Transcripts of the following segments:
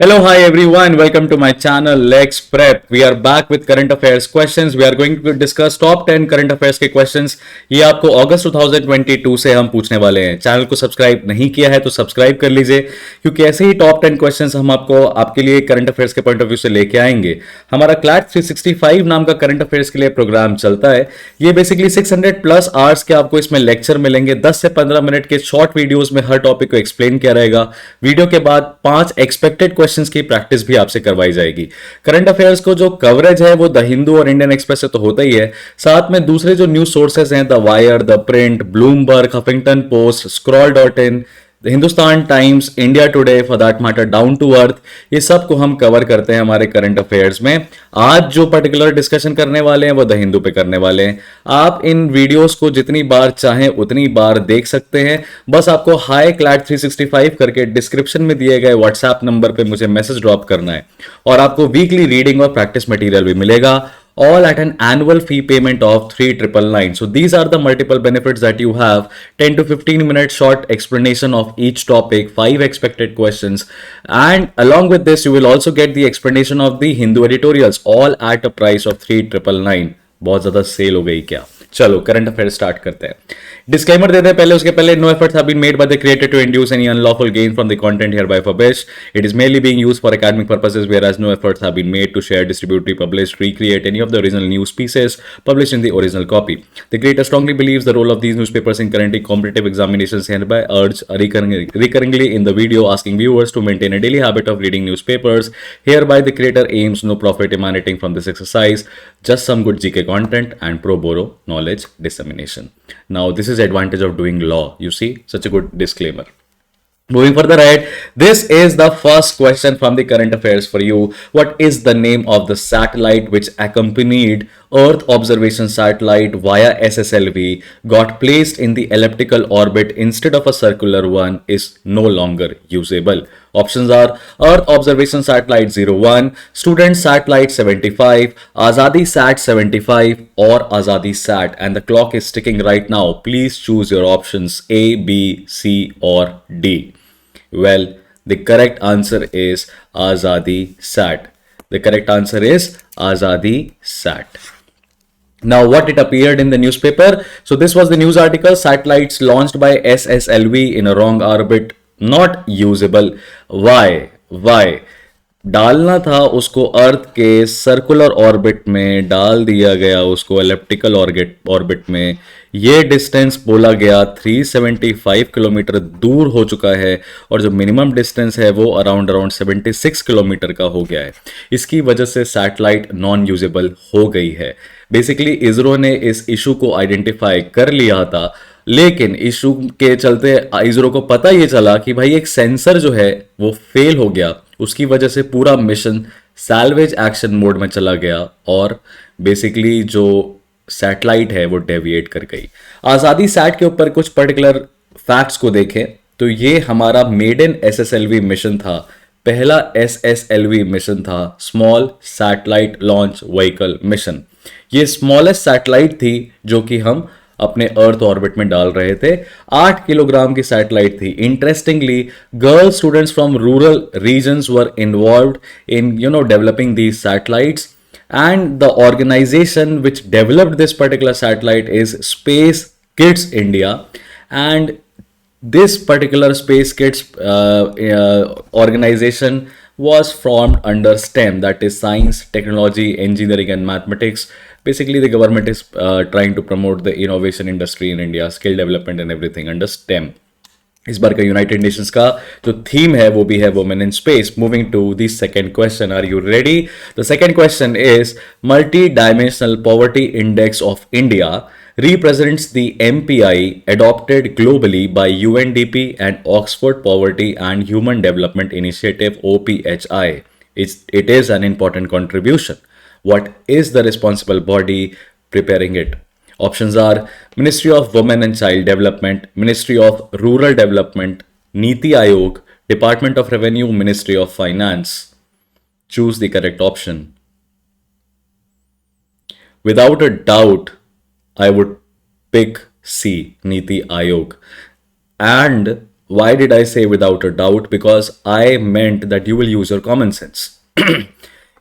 Hello, hi everyone. Welcome to my channel Lex Prep. We are back with current affairs questions. We are going to discuss top 10 current affairs के questions. ये आपको अगस्त 2022 से हम पूछने वाले हैं. Channel को सब्सक्राइब नहीं किया है तो सब्सक्राइब कर लीजिए क्योंकि ऐसे ही टॉप 10 क्वेश्चंस हम आपको आपके लिए करंट अफेयर्स के पॉइंट ऑफ व्यू से लेके आएंगे. हमारा क्लैट 365 नाम का करंट अफेयर्स के लिए प्रोग्राम चलता है. ये बेसिकली 600 प्लस आवर्स के आपको इसमें लेक्चर मिलेंगे. 10 से 15 मिनट के शॉर्ट वीडियोस में हर टॉपिक को एक्सप्लेन किया रहेगा. वीडियो के बाद 5 एक्सपेक्टेड क्वेश्चंस की प्रैक्टिस भी आपसे करवाई जाएगी. करंट अफेयर्स को जो कवरेज है वो द हिंदू और इंडियन एक्सप्रेस से तो होता ही है, साथ में दूसरे जो न्यूज सोर्सेज हैं the Wire, the Print, Bloomberg, Huffington Post, Scroll dot in, Hindustan Times, India Today for that matter, Down to Earth, ये सब को हम कवर करते हैं हमारे करंट अफेयर्स में. आज जो पर्टिकुलर डिस्कशन करने वाले हैं वो द हिंदू पे करने वाले हैं. आप इन वीडियोस को जितनी बार चाहें उतनी बार देख सकते हैं. बस आपको हाई क्लैट 365 करके डिस्क्रिप्शन में दिए गए व्हाट्सएप नंबर पे मुझे मैसेज ड्रॉप करना है और आपको वीकली रीडिंग और प्रैक्टिस मटेरियल भी मिलेगा, all at an annual fee payment of 3999. So these are the multiple benefits that you have: 10 to 15 minute short explanation of each topic, 5 expected questions, and along with this you will also get the explanation of the Hindu editorials, all at a price of 3999. बहुत ज्यादा cell हो गई क्या? चलो current affair start करते हैं. Disclaimer देते हैं पहले, उसके पहले no efforts have been made by the creator to induce any unlawful gain from the content hereby published. It is mainly being used for academic purposes, whereas no efforts have been made to share, distribute, republish, recreate any of the original news pieces published in the original copy. The creator strongly believes the role of these newspapers in currently competitive examinations, hereby urge recurringly in the video asking viewers to maintain a daily habit of reading newspapers. Hereby the creator aims no profit emanating from this exercise, just some good GK content and pro bono knowledge dissemination. Now this is the advantage of doing law. You see, such a good disclaimer. Moving further ahead, this is the first question from the current affairs for you. What is the name of the satellite which accompanied Earth observation satellite via SSLV, got placed in the elliptical orbit instead of a circular one, is no longer usable? Options are Earth observation satellite 01, student satellite 75, Azadi Sat 75, or Azadi Sat. And the clock is ticking right now. Please choose your options A, B, C, or D. Well, the correct answer is Azadi Sat. The correct answer is Azadi Sat. Now, what it appeared in the newspaper? So, this was the news article: satellites launched by SSLV in a wrong orbit, not usable. Why? Why? डालना था उसको अर्थ के circular orbit में, डाल दिया गया उसको elliptical orbit में. ये डिस्टेंस बोला गया 375 किलोमीटर दूर हो चुका है और जो मिनिमम डिस्टेंस है वो अराउंड 76 किलोमीटर का हो गया है. इसकी वजह से सैटेलाइट नॉन यूजेबल हो गई है. बेसिकली इसरो ने इस इशू को आइडेंटिफाई कर लिया था, लेकिन इशू के चलते इसरो को पता ये चला कि भाई एक सेंसर जो है वो फेल हो गया. उसकी वजह से पूरा मिशन सैल्वेज एक्शन मोड में चला गया और बेसिकली जो सैटेलाइट है वो डेविएट कर गई. आज़ादी सैट के ऊपर कुछ पर्टिकुलर फैक्ट्स को देखें तो ये हमारा मेडन एसएसएलवी मिशन था, पहला एसएसएलवी मिशन था, small satellite launch vehicle mission. ये स्मॉलेस्ट सैटेलाइट थी जो कि हम अपने अर्थ ऑर्बिट में डाल रहे थे. 8 किलोग्राम की सैटेलाइट थी. Interestingly, girl students from rural regions were involved in developing these satellites, and the organization which developed this particular satellite is Space Kids India. And this particular Space Kids organization was formed under STEM, that is science, technology, engineering and mathematics. Basically the government is trying to promote the innovation industry in India, skill development and everything under STEM. इस बार का United Nations का जो theme है वो भी है women in space. Moving to the second question, are you ready? The second question is multidimensional poverty index of India represents the MPI adopted globally by UNDP and Oxford Poverty and Human Development Initiative OPHI. It is an important contribution. What is the responsible body preparing it? Options are Ministry of Women and Child Development, Ministry of Rural Development, Niti Aayog, Department of Revenue, Ministry of Finance. Choose the correct option. Without a doubt, I would pick C, Niti Aayog. And Why did I say without a doubt? Because I meant that you will use your common sense.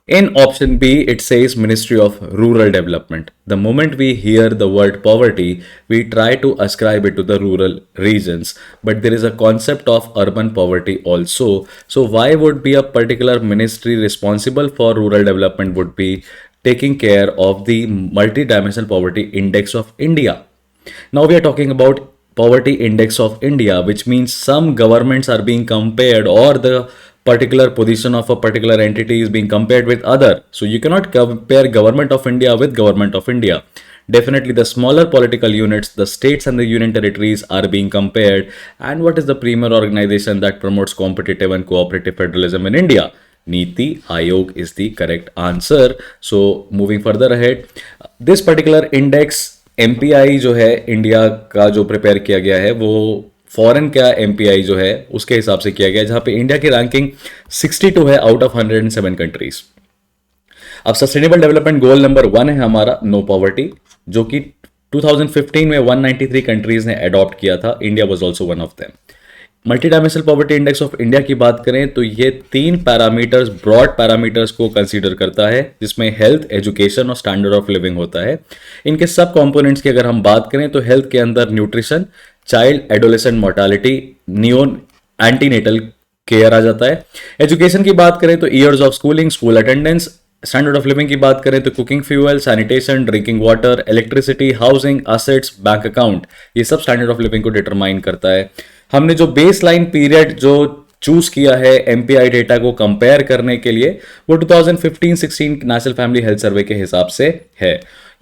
In option B, it says Ministry of Rural Development. The moment we hear the word poverty, we try to ascribe it to the rural regions, but there is a concept of urban poverty also. So why would be a particular ministry responsible for rural development would be taking care of the multidimensional poverty index of India? Now we are talking about poverty index of India, which means some governments are being compared, or the particular position of a particular entity is being compared with other. So you cannot compare government of India with government of India. Definitely the smaller political units, the states and the union territories are being compared. And what is the premier organization that promotes competitive and cooperative federalism in India? Niti Aayog is the correct answer. So moving further ahead, this particular index MPI जो है India का जो prepare किया गया है वो foreign का MPI जो है उसके हिसाब से किया गया है, जहां पे इंडिया की रैंकिंग 62 है आउट ऑफ 107 कंट्रीज। अब सस्टेनेबल डेवलपमेंट गोल नंबर 1 है हमारा नो पॉवर्टी, जो कि 2015 में 193 कंट्रीज ने अडॉप्ट किया था। India was also one of them. Multi dimensional poverty index of India की बात करें तो ये 3 पैरामीटर्स, ब्रॉड पैरामीटर्स को कंसीडर करता है, जिसमें हेल्थ, एजुकेशन और स्टैंडर्ड ऑफ लिविंग होता है। इनके सब कंपोनेंट्स की अगर हम बात करें तो हेल्थ के अंदर nutrition, child adolescent mortality, neo antenatal care आ जाता है। एजुकेशन की बात करें तो years of schooling, school attendance. Standard of living की बात करें तो cooking fuel, sanitation, drinking water, electricity, housing, assets, bank account, ये सब स्टैंडर्ड ऑफ लिविंग को डिटरमाइन करता है। हमने जो बेस लाइन पीरियड जो चूज किया है एमपीआई डेटा को कंपेयर करने के लिए वो 2015-16 नेशनल फैमिली हेल्थ सर्वे के हिसाब से है।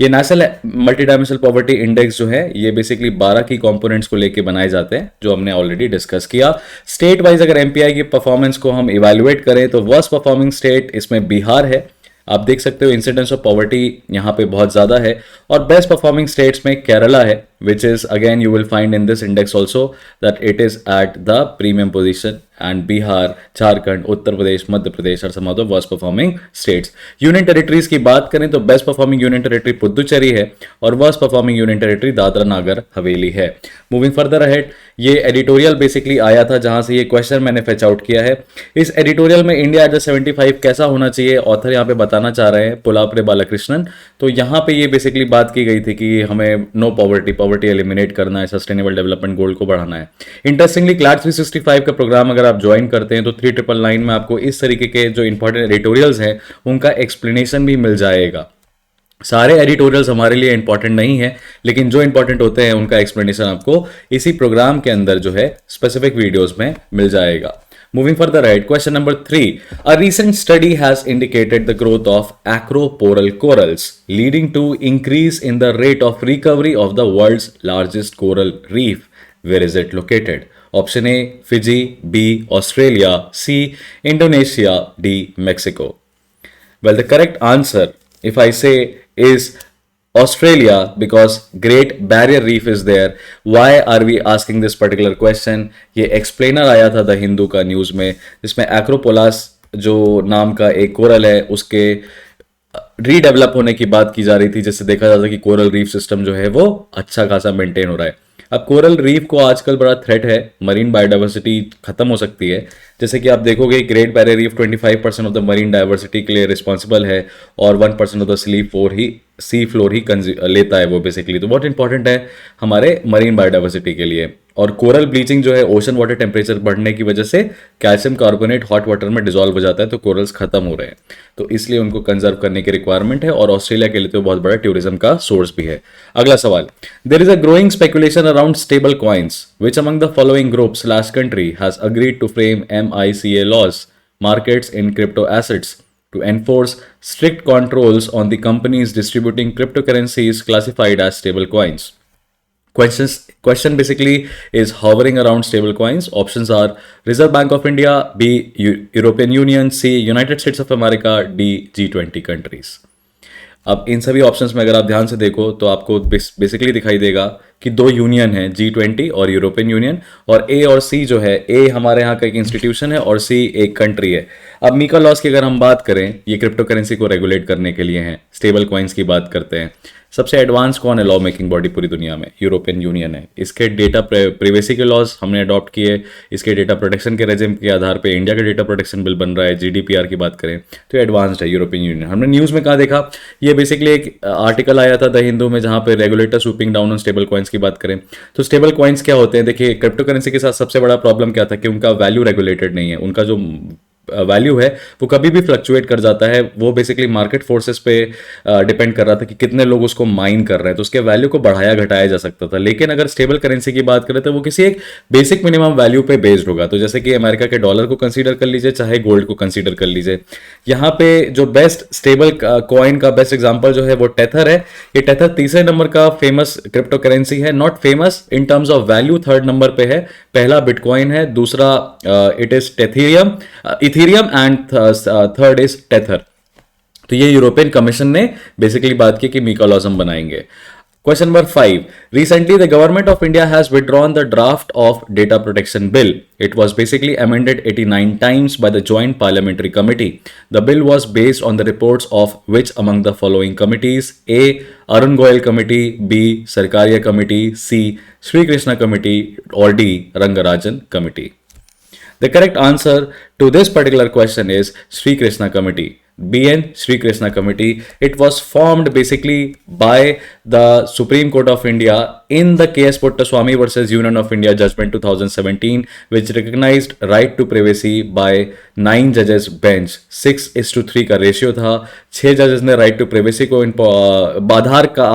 ये national multi dimensional poverty index जो है ये बेसिकली 12 की कंपोनेंट्स को लेके बनाए जाते हैं, जो हमने ऑलरेडी डिस्कस किया। स्टेट वाइज अगर एमपीआई की परफॉर्मेंस को हम इवेल्युएट करें तो वर्स्ट परफॉर्मिंग स्टेट इसमें बिहार है। आप देख सकते हो इंसिडेंस ऑफ पॉवर्टी यहाँ पे बहुत ज्यादा है। और बेस्ट परफॉर्मिंग स्टेट्स में केरला है, which is again you will find in this index also that it is at the premium position, and Bihar, Jharkhand, Uttar Pradesh, Madhya Pradesh are some of the worst performing states. Union territories की बात करें तो best performing union territory Puducherry है और worst performing union territory Dadra Nagar Haveli है। Moving further ahead, ये editorial basically आया था जहां से ये क्वेश्चन मैंने फेच आउट किया है। इस एडिटोरियल में इंडिया एट द 75 कैसा होना चाहिए ऑथर यहाँ पे बताना चाह रहे हैं, पुलापरे बालाकृष्णन। तो यहाँ पे ये बेसिकली बात की गई थी कि हमें नो पॉवर्टी एलिमिनेट करना है, सस्टेनेबल डेवलपमेंट गोल को बढ़ाना है। इंटरेस्टिंगली क्लास 365 का प्रोग्राम अगर आप ज्वाइन करते हैं तो 3999 में आपको इस तरीके के जो इंपॉर्टेंट एडिटोरियल्स हैं उनका एक्सप्लेनेशन भी मिल जाएगा। सारे एडिटोरियल्स हमारे लिए इंपॉर्टेंट नहीं है, लेकिन जो इंपॉर्टेंट होते हैं उनका एक्सप्लेनेशन आपको इसी प्रोग्राम के अंदर जो है स्पेसिफिक वीडियोस में मिल जाएगा। Moving further ahead, question number 3. A recent study has indicated the growth of acroporal corals, leading to increase in the rate of recovery of the world's largest coral reef. Where is it located? Option A, Fiji. B, Australia. C, Indonesia. D, Mexico. Well, the correct answer, if I say, is Australia, because Great Barrier Reef is there. Why are we asking this particular question? ये explainer आया था the Hindu का news में, जिसमें एक्रोपोलास जो नाम का एक कोरल है उसके रीडेवलप होने की बात की जा रही थी, जिससे देखा जाता कि कोरल रीफ सिस्टम जो है वो अच्छा खासा मेंटेन हो रहा है। अब कोरल रीफ को आजकल बड़ा थ्रेट है, मरीन बायोडाइवर्सिटी खत्म हो सकती है। जैसे कि आप देखोगे great barrier reef 25% of the marine diversity के लिए रिस्पॉन्सिबल है और 1% ऑफ द सी फ्लोर ही लेता है वो बेसिकली। तो बहुत इंपॉर्टेंट है हमारे मरीन बायोडाइवर्सिटी के लिए। और कोरल ब्लीचिंग जो है ओशन वाटर टेम्परेचर बढ़ने की वजह से कैल्शियम कार्बोनेट हॉट वाटर में डिजोल्व हो जाता है, तो कोरल्स खत्म हो रहे हैं, तो इसलिए उनको कंजर्व करने की रिक्वायरमेंट है। और ऑस्ट्रेलिया के लिए तो बहुत बड़ा टूरिज्म का सोर्स भी है। अगला सवाल, there is a growing speculation around stablecoins, which among the following groups / country has agreed to frame MiCA laws, markets in crypto assets, to enforce strict controls on the companies distributing cryptocurrencies classified as stable coins. Question basically is hovering around stable coins. Options are Reserve Bank of India, B, European Union, C, United States of America, D, G20 countries. अब इन सभी options में अगर आप ध्यान से देखो तो आपको बेसिकली दिखाई देगा कि दो यूनियन है, G20 और यूरोपियन यूनियन, और ए और सी जो है, ए हमारे यहाँ का एक इंस्टीट्यूशन है और सी एक कंट्री है। अब मीका लॉस की अगर हम बात करें, ये क्रिप्टो करेंसी को रेगुलेट करने के लिए हैं। स्टेबल कॉइन्स की बात करते हैं, सबसे एडवांस कौन है लॉ मेकिंग बॉडी पूरी दुनिया में? यूरोपियन यूनियन है। इसके डेटा प्रिवेसी के लॉज हमने अडॉप्ट किए, इसके डेटा प्रोटेक्शन के रेजिम के आधार पे इंडिया का डेटा प्रोटेक्शन बिल बन रहा है। GDPR की बात करें तो एडवांस्ड है यूरोपियन यूनियन। हमने न्यूज़ में कहा देखा, ये बेसिकली एक आर्टिकल आया था द हिंदू में, जहां पे regulator sweeping down on stable coins की बात करें तो स्टेबल कॉइन्स क्या होते हैं? देखिए, क्रिप्टो करेंसी के साथ सबसे बड़ा प्रॉब्लम क्या था कि उनका वैल्यू रेगुलेटेड नहीं है। उनका जो वैल्यू है वो कभी भी फ्लक्चुएट कर जाता है। वो बेसिकली मार्केट फोर्सेस पे डिपेंड कर रहा था कि कितने लोग उसको माइन कर रहे हैं, तो उसके वैल्यू को बढ़ाया घटाया जा सकता था। लेकिन अगर स्टेबल करेंसी की बात करें तो वो किसी एक बेसिक मिनिमम वैल्यू पे बेस्ड होगा। तो जैसे कि अमेरिका के डॉलर को कंसीडर कर लीजिए, चाहे गोल्ड को कंसीडर कर लीजिए। यहाँ पे जो बेस्ट स्टेबल कॉइन का बेस्ट एग्जाम्पल जो है वो टेथर है। ये टेथर तीसरे नंबर का फेमस क्रिप्टो करेंसी है, not famous in terms of value, third number पे है। पहला बिटकॉइन है, दूसरा it is Ethereum and third is tether. तो ये यूरोपियन कमीशन ने बेसिकली बात की कि मीका लॉज हम बनाएंगे। Question number 5. Recently, the government of India has withdrawn the draft of data protection bill. It was basically amended 89 times by the Joint Parliamentary Committee. The bill was based on the reports of which among the following committees? A. Arun Goyal Committee, B. Sarkaria Committee, C. Sri Krishna Committee, or D. Rangarajan Committee. The correct answer to this particular question is Sri Krishna Committee. BN Sri Krishna Committee. It was formed basically by the Supreme Court of India in the KS Puttaswamy versus Union of India judgment 2017, which recognized right to privacy by 9 judges bench. 6:3 का ratio था। 6 जजेस ने right to privacy को आधार का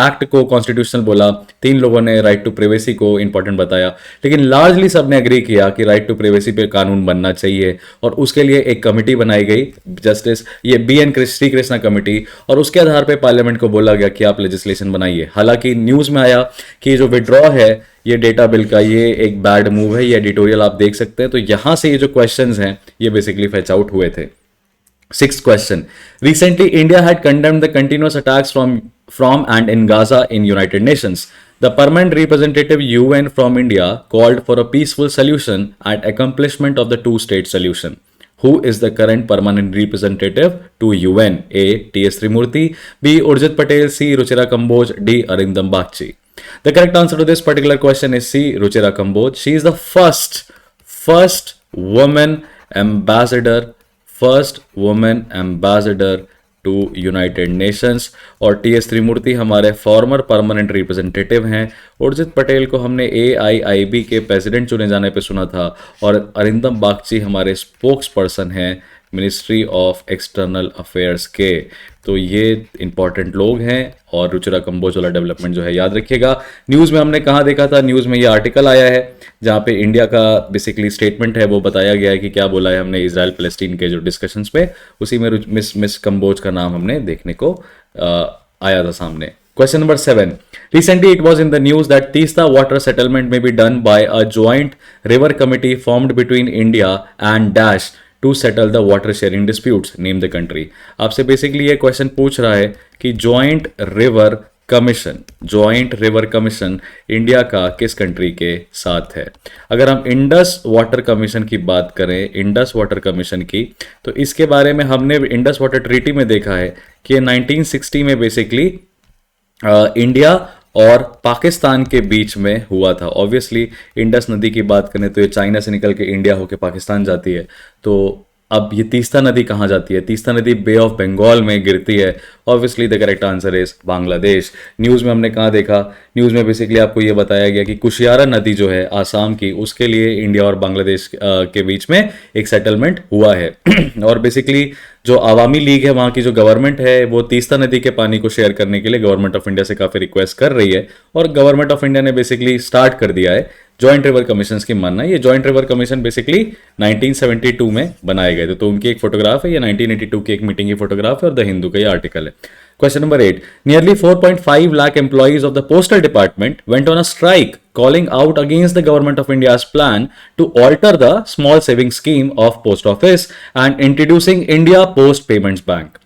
act को constitutional बोला, 3 लोगों ने राइट टू प्रिवेसी को इंपॉर्टेंट बताया, लेकिन लार्जली सबने एग्री किया कि राइट टू प्रिवेसी पे कानून बनना चाहिए और उसके लिए एक कमिटी बनाई गई, जस्टिस ये BN श्री कृष्णा कमिटी, और उसके आधार पे पार्लियामेंट को बोला गया कि आप लेजिस्लेशन बनाइए। हालांकि न्यूज में आया कि जो विड्रॉ है ये डेटा बिल का, ये एक बैड मूव है। ये एडिटोरियल आप देख सकते हैं। तो यहां से ये जो क्वेश्चंस हैं ये बेसिकली फेच आउट हुए थे। Sixth question. Recently, India had condemned the continuous attacks from and in Gaza in United Nations. The permanent representative UN from India called for a peaceful solution and accomplishment of the two-state solution. Who is the current permanent representative to UN? A. T.S. Trimurti, B. Urjit Patel, C. Ruchira Kamboj, D. Arindam Bagchi. The correct answer to this particular question is C. Ruchira Kamboj. She is the first woman ambassador to United Nations. और TS Tirumurti हमारे former permanent representative हैं। उर्जित पटेल को हमने AIIB के president चुने जाने पे सुना था, और अरिंदम बागची हमारे स्पोक्स पर्सन हैं मिनिस्ट्री ऑफ एक्सटर्नल अफेयर्स के। तो ये इंपॉर्टेंट लोग हैं। और रुचिरा कंबोज वाला डेवलपमेंट जो है याद रखिएगा। न्यूज़ में हमने कहाँ देखा था? न्यूज़ में ये आर्टिकल आया है जहाँ पे इंडिया का बेसिकली स्टेटमेंट है वो बताया गया है कि क्या बोला है हमने इजराइल पैलेस्टीन के जो डिस्कशंस पे, उसी में मिस कंबोज का नाम हमने देखने को आया था सामने। Question number 7. Recently, it was in the news that Teesta water settlement may be done by a joint river committee formed between India and Dash to settle the water sharing disputes. Name the country. आपसे basically ये question पूछ रहा है कि joint river commission India का किस country के साथ है। अगर हम इंडस वाटर कमीशन की बात करें, इंडस वाटर कमीशन की, तो इसके बारे में हमने इंडस वाटर ट्रीटी में देखा है कि 1960 में बेसिकली इंडिया और पाकिस्तान के बीच में हुआ था। ऑब्वियसली इंडस नदी की बात करें तो ये चाइना से निकल के इंडिया होके पाकिस्तान जाती है। तो अब ये तीस्ता नदी कहाँ जाती है? तीस्ता नदी बे ऑफ बंगाल में गिरती है। Obviously the correct answer is Bangladesh. News में हमने कहाँ देखा? न्यूज़ में बेसिकली आपको ये बताया गया कि कुशियारा नदी जो है आसाम की, उसके लिए इंडिया और बांग्लादेश के बीच में एक सेटलमेंट हुआ है। और बेसिकली जो आवामी लीग है वहाँ की जो गवर्नमेंट है वो तीस्ता नदी के पानी को शेयर करने के लिए गवर्नमेंट ऑफ इंडिया से काफ़ी रिक्वेस्ट कर रही है, और गवर्नमेंट ऑफ इंडिया ने बेसिकली स्टार्ट कर दिया है जॉइंट रिवर कमीशन की मानना। ये जॉइंट रिवर कमीशन बेसिकली 1972 में बनाए गए थे। तो उनकी एक फोटोग्राफ है, ये 1982 की एक मीटिंग की फोटोग्राफ है और द हिंदू का ये आर्टिकल है। Question number 8. Nearly 4.5 lakh employees of the postal department went on a strike calling out against the government of India's plan to alter the small savings scheme of post office and introducing India Post Payments Bank.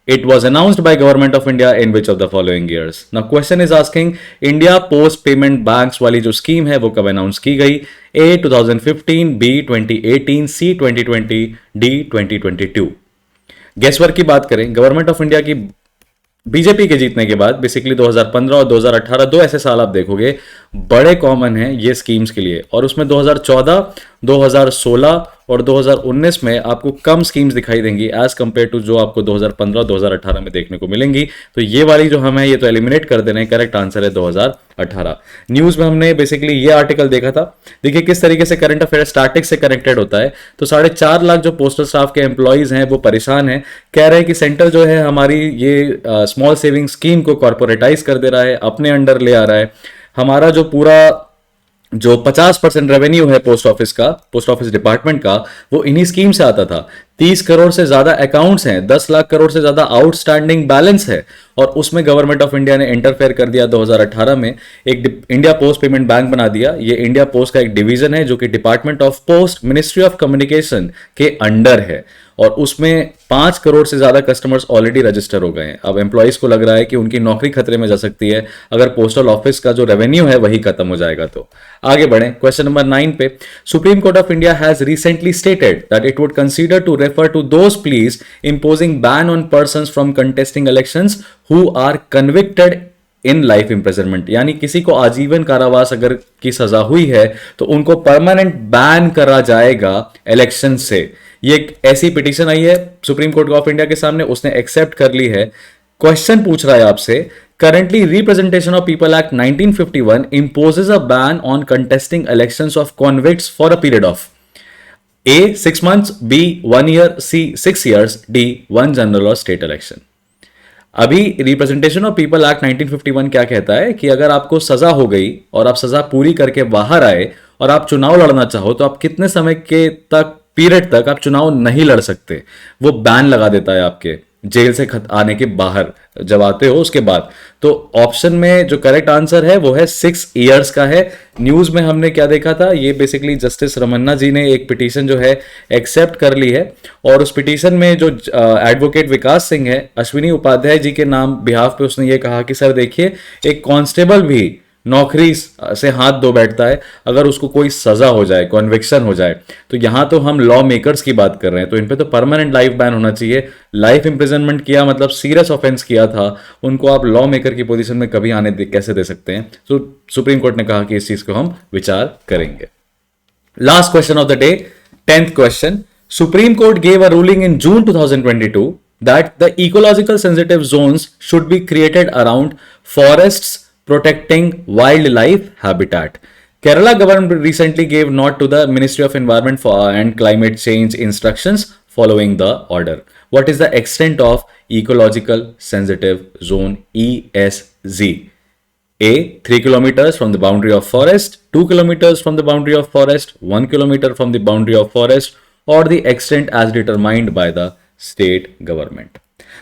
It was announced by Government of India in which of the following years? Now question is asking India Post Payment Banks वाली जो scheme है वो कब announce की गई? A 2015, B 2018, C 2020, D 2022. Guess work की बात करें, गवर्नमेंट ऑफ इंडिया की बीजेपी के जीतने के बाद बेसिकली 2015 और 2018 दो ऐसे साल आप देखोगे बड़े कॉमन हैं ये स्कीम्स के लिए, और उसमें 2014, 2016 और 2019 में आपको कम स्कीम्स दिखाई देंगी एज कंपेयर टू जो आपको 2015 2018 में देखने को मिलेंगी। तो ये वाली जो हम है ये तो एलिमिनेट कर दे रहे हैं, करेक्ट आंसर है 2018। न्यूज में हमने बेसिकली ये आर्टिकल देखा था, देखिए किस तरीके से करंट अफेयर स्टैटिक से कनेक्टेड होता है। तो 4.5 लाख जो पोस्टल स्टाफ के एम्प्लॉइज हैं वो परेशान हैं, कह रहे हैं कि सेंटर जो है हमारी ये स्मॉल सेविंग स्कीम को कॉर्पोरेटाइज कर दे रहा है, अपने अंडर ले आ रहा है। हमारा जो पूरा जो 50% रेवेन्यू है पोस्ट ऑफिस का, पोस्ट ऑफिस डिपार्टमेंट का, वो इन्हीं स्कीम से आता था। 30 करोड़ से ज्यादा अकाउंट्स हैं, 10 लाख करोड़ से ज्यादा आउटस्टैंडिंग बैलेंस है, और उसमें गवर्नमेंट ऑफ इंडिया ने इंटरफेयर कर दिया 2018 में, एक इंडिया पोस्ट पेमेंट बैंक बना दिया। ये इंडिया पोस्ट का एक डिवीजन है जो कि department of post ministry of communication के अंडर है, और उसमें 5 करोड़ से ज्यादा कस्टमर्स ऑलरेडी रजिस्टर हो गए हैं। अब एम्प्लॉइज को लग रहा है कि उनकी नौकरी खतरे में जा सकती है अगर पोस्टल ऑफिस का जो रेवेन्यू है वही खत्म हो जाएगा। तो आगे बढ़े क्वेश्चन नंबर 9 पे। Supreme Court of India has recently stated that it would consider to refer to those pleas imposing ban on persons from contesting elections who are convicted in life imprisonment, यानी किसी को आजीवन कारावास अगर की सजा हुई है तो उनको परमानेंट बैन करा जाएगा इलेक्शन से। ये एक ऐसी पिटीशन आई है सुप्रीम कोर्ट ऑफ इंडिया के सामने, उसने एक्सेप्ट कर ली है। क्वेश्चन पूछ रहा है आपसे, currently representation of people act 1951 imposes a ban on contesting elections of convicts for a period of A 6 months, B 1 year, C 6 years, D 1 general or state election। अभी रिप्रेजेंटेशन ऑफ पीपल एक्ट 1951 क्या कहता है कि अगर आपको सजा हो गई और आप सजा पूरी करके बाहर आए और आप चुनाव लड़ना चाहो तो आप कितने समय के तक पीरियड तक आप चुनाव नहीं लड़ सकते, वो बैन लगा देता है आपके जेल से आने के बाहर जब आते हो उसके बाद। तो ऑप्शन में जो करेक्ट आंसर है वो है 6 इयर्स का है। न्यूज में हमने क्या देखा था, ये बेसिकली जस्टिस रमन्ना जी ने एक पिटीशन जो है एक्सेप्ट कर ली है, और उस पिटीशन में जो एडवोकेट विकास सिंह है, अश्विनी उपाध्याय जी के नाम बिहाफ पे उसने ये कहा कि सर देखिए एक कांस्टेबल भी नौकरी से हाथ धो बैठता है अगर उसको कोई सजा हो जाए, कॉन्विक्शन हो जाए। तो यहां तो हम लॉ मेकर्स की बात कर रहे हैं, तो इन पे तो परमानेंट लाइफ बैन होना चाहिए। लाइफ इंप्रिजनमेंट किया मतलब सीरियस ऑफेंस किया था, उनको आप लॉ मेकर की पोजीशन में कभी आने कैसे दे सकते हैं। तो सुप्रीम कोर्ट ने कहा कि इस चीज को हम विचार करेंगे। Last question of the day, 10th question. Supreme court gave a ruling in June 2022 that the ecological sensitive zones should be created around forests protecting wildlife habitat. Kerala government recently gave nod to the Ministry of Environment and Climate Change instructions following the order. What is the extent of ecological sensitive zone ESZ? A 3 kilometers from the boundary of forest, 2 kilometers from the boundary of forest, 1 kilometer from the boundary of forest, or the extent as determined by the state government.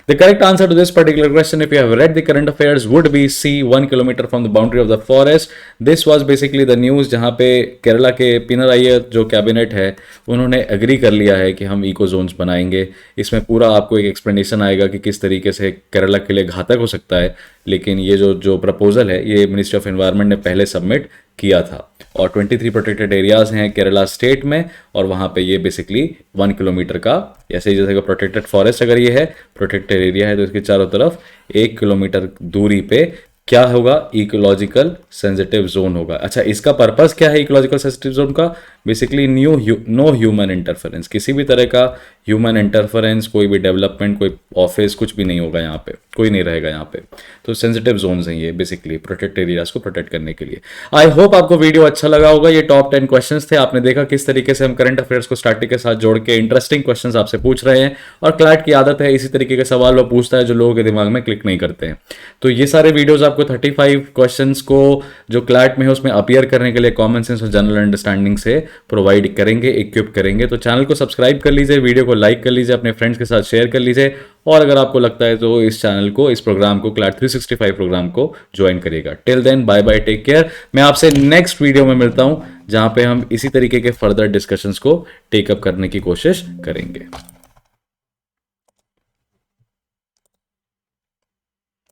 The correct answer to this particular question, if you have read the current affairs, would be C 1 kilometer from the boundary of the forest. This was basically the news जहाँ पे केरला के पिनराई जो cabinet है उन्होंने agree कर लिया है कि हम इको जोन्स बनाएंगे। इसमें पूरा आपको एक एक्सप्लेनेशन आएगा कि किस तरीके से केरला के लिए घातक हो सकता है, लेकिन ये जो प्रपोजल है ये मिनिस्ट्री ऑफ एनवायरनमेंट ने पहले सबमिट किया था। और 23 प्रोटेक्टेड एरियाज हैं केरला स्टेट में, और वहाँ पे ये बेसिकली 1 किलोमीटर का, ऐसे जैसे कि प्रोटेक्टेड फॉरेस्ट अगर ये है प्रोटेक्टेड एरिया है तो इसके चारों तरफ 1 किलोमीटर दूरी पे क्या होगा, इकोलॉजिकल सेंसिटिव जोन होगा। अच्छा, इसका पर्पस क्या है इकोलॉजिकल सेंसिटिव जोन का? बेसिकली नो ह्यूमन इंटरफेरेंस, किसी भी तरह का ह्यूमन इंटरफेरेंस, कोई भी डेवलपमेंट, कोई ऑफिस, कुछ भी नहीं होगा यहाँ पे, कोई नहीं रहेगा यहाँ पे। तो सेंसिटिव जोन्स हैं ये बेसिकली प्रोटेक्ट एरियाज को प्रोटेक्ट करने के लिए। आई होप आपको वीडियो अच्छा लगा होगा। ये टॉप 10 क्वेश्चंस थे। आपने देखा किस तरीके से हम करंट अफेयर्स को स्टैटिक के साथ जोड़ के इंटरेस्टिंग क्वेश्चंस आपसे पूछ रहे हैं, और क्लैट की आदत है इसी तरीके के सवाल वो पूछता है जो लोगों के दिमाग में क्लिक नहीं करते हैं। तो ये सारे वीडियोज आपको 35 क्वेश्चंस को जो क्लैट में है उसमें अपीयर करने के लिए कॉमन सेंस और जनरल अंडरस्टैंडिंग से प्रोवाइड करेंगे, इक्विप करेंगे। तो चैनल को सब्सक्राइब कर लीजिए, वीडियो को लाइक कर लीजिए, अपने फ्रेंड्स के साथ शेयर कर लीजिए, और अगर आपको लगता है तो इस चैनल को, इस प्रोग्राम को, क्लैट 365 प्रोग्राम को ज्वाइन करिएगा। Till then bye bye, take care. मैं आपसे नेक्स्ट वीडियो में मिलता हूं जहां पे हम इसी तरीके के फर्दर डिस्कशंस को टेकअप करने की कोशिश करेंगे।